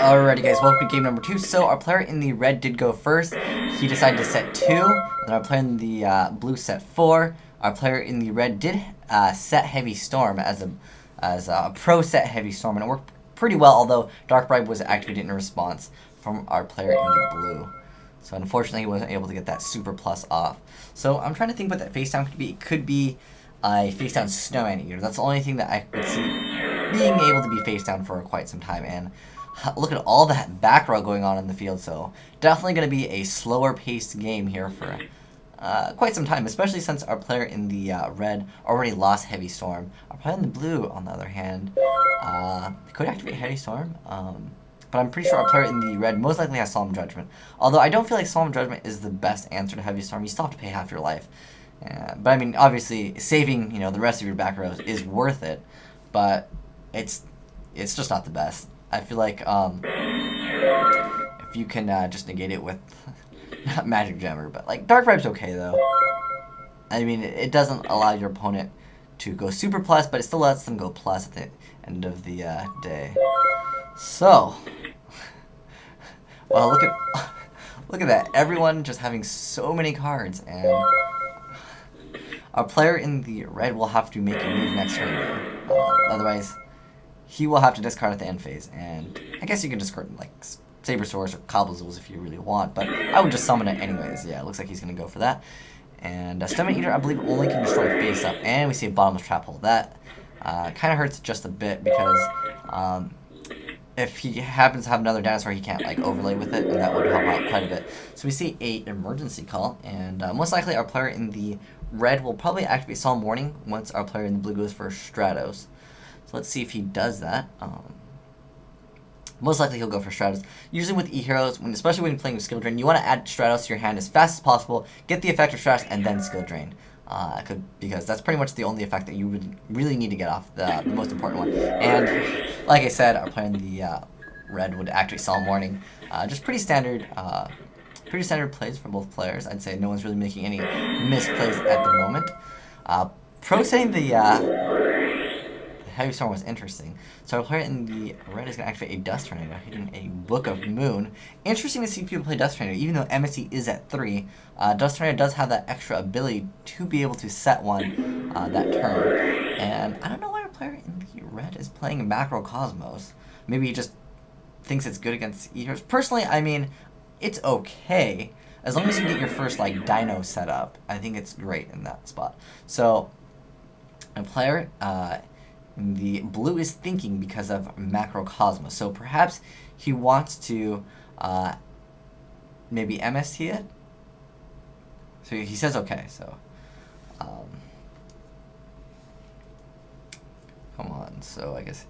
Alrighty guys, welcome to game number 2. So our player in the red did go first. He decided to set 2. And our player in the blue set 4. Our player in the red did set Heavy Storm as a pro set Heavy Storm. And it worked pretty well, although Dark Bribe was activated in response from our player in the blue. So unfortunately he wasn't able to get that super plus off. So I'm trying to think what that face down could be. It could be a face down Snow Anteater. That's the only thing that I could see being able to be face down for quite some time. And look at all that back row going on in the field, so definitely going to be a slower paced game here for quite some time, especially since our player in the red already lost Heavy Storm. Our player in the blue, on the other hand, could activate Heavy Storm, but I'm pretty sure our player in the red most likely has Solemn Judgment. Although I don't feel like Solemn Judgment is the best answer to Heavy Storm. You still have to pay half your life. But I mean, obviously, saving the rest of your back rows is worth it, but it's just not the best. I feel like if you can just negate it with not Magic Gemmer, but like Dark Bribe's okay though. I mean, it doesn't allow your opponent to go super plus, but it still lets them go plus at the end of the day. So, well, look at that! Everyone just having so many cards, and our player in the red will have to make a move next turn. Otherwise, he will have to discard at the end phase, and I guess you can discard like Sabersaurs or Cobblezoos if you really want, but I would just summon it anyways. Yeah, it looks like he's going to go for that. And Stone Eater, I believe, only can destroy face up, and we see a bottomless trap hole. That kind of hurts just a bit because if he happens to have another dinosaur, he can't like overlay with it, and that would help out quite a bit. So we see a emergency call, and most likely our player in the red will probably activate Solemn Warning once our player in the blue goes for Stratos. So let's see if he does that. Most likely he'll go for Stratos. Usually with E.HEROs, especially when you're playing with Skill Drain, you want to add Stratos to your hand as fast as possible, get the effect of Stratos, and then Skill Drain. Because that's pretty much the only effect that you would really need to get off, the most important one. And like I said, our player in the red would activate Solemn Warning. Just pretty standard plays for both players. I'd say no one's really making any misplays at the moment. Pro setting the Heavy Storm was interesting. So our player in the red is going to activate a Dust Tornado, hitting a Book of Moon. Interesting to see people play Dust Tornado, even though MST is at 3. Dust Tornado does have that extra ability to be able to set one that turn. And I don't know why our player in the red is playing Macrocosmos. Maybe he just thinks it's good against E.HEROs. Personally, I mean, it's okay. As long as you get your first like Dino set up, I think it's great in that spot. So, our player the blue is thinking because of Macrocosmos. So perhaps he wants to maybe MST it. So he says okay. So come on. So I guess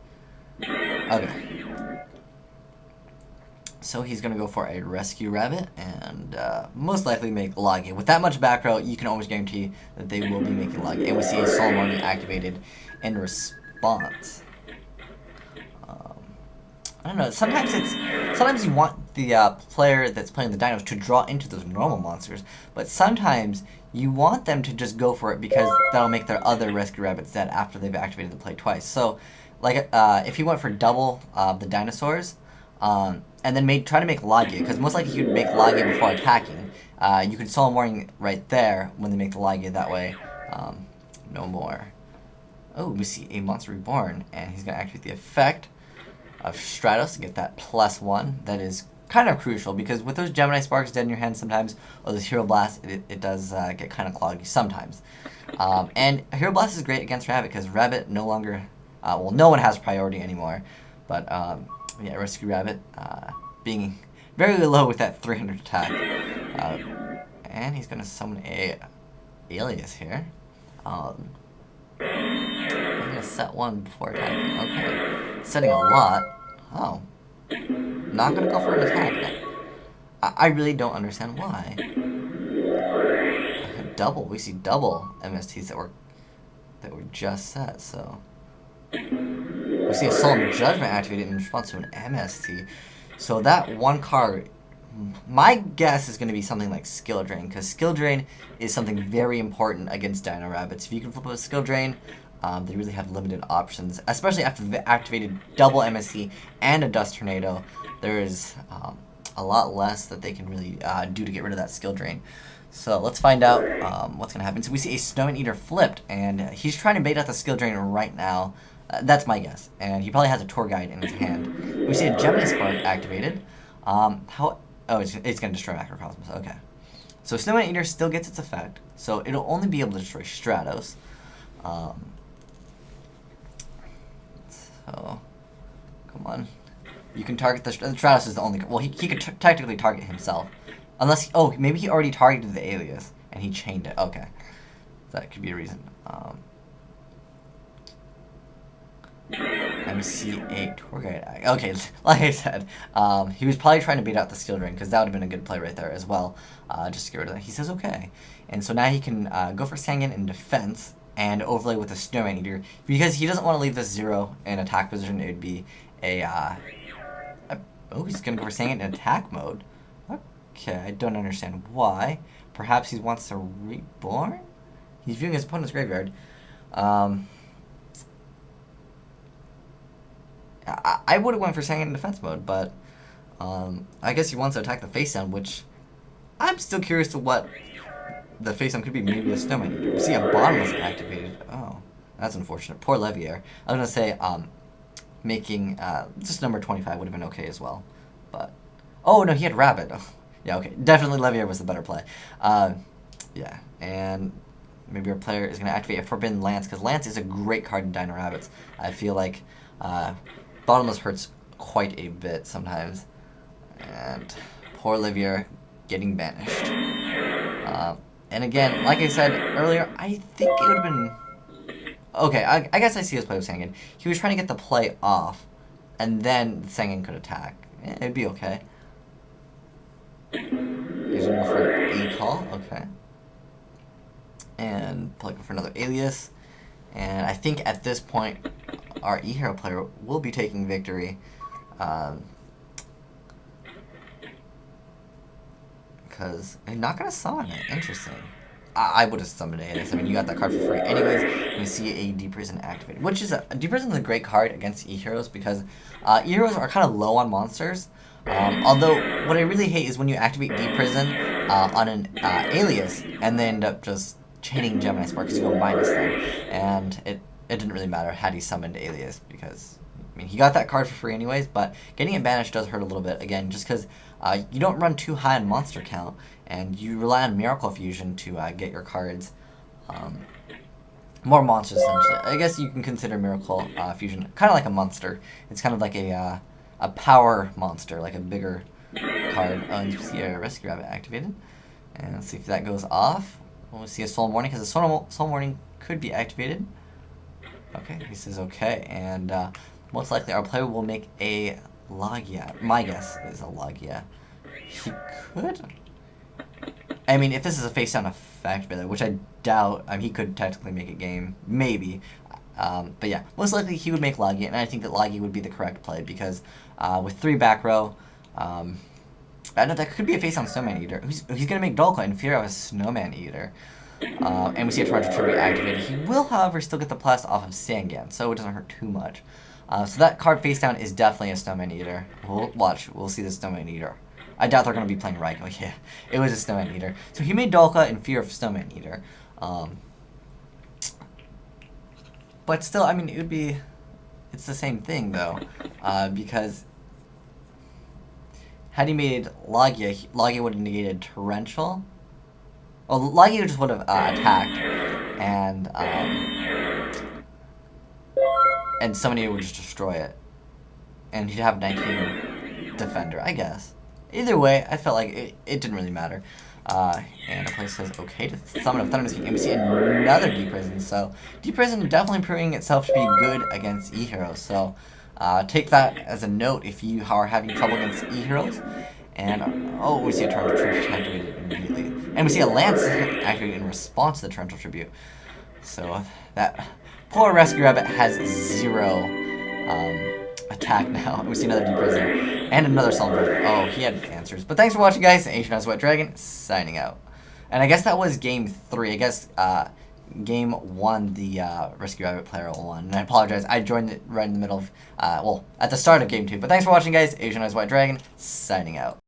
okay. So he's going to go for a Rescue Rabbit and most likely make Login. With that much back row, you can always guarantee that they will be making Login. And we see a Solemn Warning activated in response. I don't know. Sometimes you want the player that's playing the dinos to draw into those normal monsters, but sometimes you want them to just go for it because that'll make their other Rescue Rabbits dead after they've activated the play twice. So, like if he went for double the dinosaurs, and then try to make Logia, because most likely you'd make Logia before attacking. You could Solemn Warning right there when they make the Logia. That way, no more. Oh, we see a Monster Reborn, and he's going to activate the effect of Stratos to get that +1. That is kind of crucial, because with those Gemini Sparks dead in your hand sometimes, or those Hero Blast, it does get kind of cloggy sometimes. And Hero Blast is great against Rabbit, because Rabbit no longer, well, no one has priority anymore. But, yeah, Rescue Rabbit being very low with that 300 attack. And he's going to summon a Alias here. I'm going to set one before attacking. Okay. Setting a lot. Oh. Not going to go for an attack. I really don't understand why. Double. We see double MSTs that were just set, so. We see a Solemn Judgment activated in response to an MST. So that one card, my guess is going to be something like Skill Drain, because Skill Drain is something very important against Dino Rabbits. If you can flip a Skill Drain, They really have limited options, especially after they've activated double MSC and a Dust Tornado. There's a lot less that they can really do to get rid of that skill drain. So let's find out what's going to happen. So we see a Snowman Eater flipped, and he's trying to bait out the skill drain right now. That's my guess. And he probably has a Tour Guide in his hand. We see a Gemini Spark activated. It's going to destroy Macrocosmos. Okay. So Snowman Eater still gets its effect. So it'll only be able to destroy Stratos. So, come on. You can target the Stratos is the only... Well, he could technically target himself. Unless... maybe he already targeted the Alias. And he chained it. Okay. That could be a reason. MC8 Tour Guide. Okay, like I said, he was probably trying to beat out the skill drain, because that would have been a good play right there as well. Just to get rid of that. He says okay. And so now he can go for Sangan in defense and overlay with a Snowman Eater. Because he doesn't want to leave this 0 in attack position. It would be he's going to go for Sangan in attack mode. Okay, I don't understand why. Perhaps he wants to reborn? He's viewing his opponent's graveyard. I would have went for Sangan in defense mode, but I guess he wants to attack the face down, which I'm still curious to what the face down could be. Maybe a Snowman Eater. We see a Bottomless activated. Oh, that's unfortunate. Poor Levier. I was going to say making just number 25 would have been okay as well. But, oh no, he had Rabbit. Oh, yeah, okay. Definitely Levier was the better play. Yeah, and maybe our player is going to activate a Forbidden Lance, because Lance is a great card in Dino Rabbits. I feel like Bottomless hurts quite a bit sometimes. And poor Livier getting banished. And again, like I said earlier, I think it would have been... Okay, I guess I see his play with Sangan. He was trying to get the play off, and then Sangan could attack. Yeah, it'd be okay. He's going to go for an E-Call, okay. And play for another Alias. And I think at this point, our E.HERO player will be taking victory. Because I'm not going to summon it. Interesting. I would have summoned it. I mean, you got that card for free anyways. And you see a Deep Prison activated. Which is Deep Prison is a great card against E.HEROs, because E.HEROs are kind of low on monsters. Although, what I really hate is when you activate Deep Prison on an Alias, and they end up just chaining Gemini Spark, because you go minus them. And it didn't really matter had he summoned Alias, because, I mean, he got that card for free anyways, but getting it banished does hurt a little bit, again, just because you don't run too high on monster count, and you rely on Miracle Fusion to get your cards more monsters, essentially. I guess you can consider Miracle Fusion kind of like a monster. It's kind of like a power monster, like a bigger card. And you see a Rescue Rabbit activated. And let's see if that goes off. We'll see a Soul Morning, because the Soul Morning could be activated. Okay, he says okay, and most likely our player will make a Logia. My guess is a Logia. He could... I mean, if this is a face-down effect, which I doubt, I mean, he could technically make a game. Maybe. But yeah, most likely he would make Logia, and I think that Logia would be the correct play, because with 3 back row, I know that could be a face-down Snowman Eater. He's going to make Dolka and fear of a Snowman Eater. And we see a Toronto Tribute activated. He will, however, still get the plus off of Sangan, so it doesn't hurt too much. So that card face down is definitely a Snowman Eater. We'll see the Snowman Eater. I doubt they're going to be playing Raikou. Yeah, it was a Snowman Eater. So he made Dolka in fear of Snowman Eater. But still, I mean, it's the same thing, though. Because had he made Logia, Logia would have negated Torrential. Well, Logia just would have attacked, and somebody would just destroy it. And he'd have 19 Defender, I guess. Either way, I felt like it didn't really matter. And the player says okay to summon a Thunderous King, and we see another Deep Prison. So, Deep Prison definitely proving itself to be good against E.HERO. So, take that as a note if you are having trouble against E.HEROs. And, we see a Torrential Tribute activated immediately. And we see a Lance activated in response to the Torrential Tribute. So, that poor Rescue Rabbit has 0 attack now. We see another Deep Prison. And another Soldier. Oh, he had answers. But thanks for watching, guys. Ancient Eyes White Dragon, signing out. And I guess that was game 3. I guess game 1, the Rescue Rabbit player won. And I apologize, I joined it right in the middle of, well, at the start of game 2. But thanks for watching, guys. Asian Eyes White Dragon, signing out.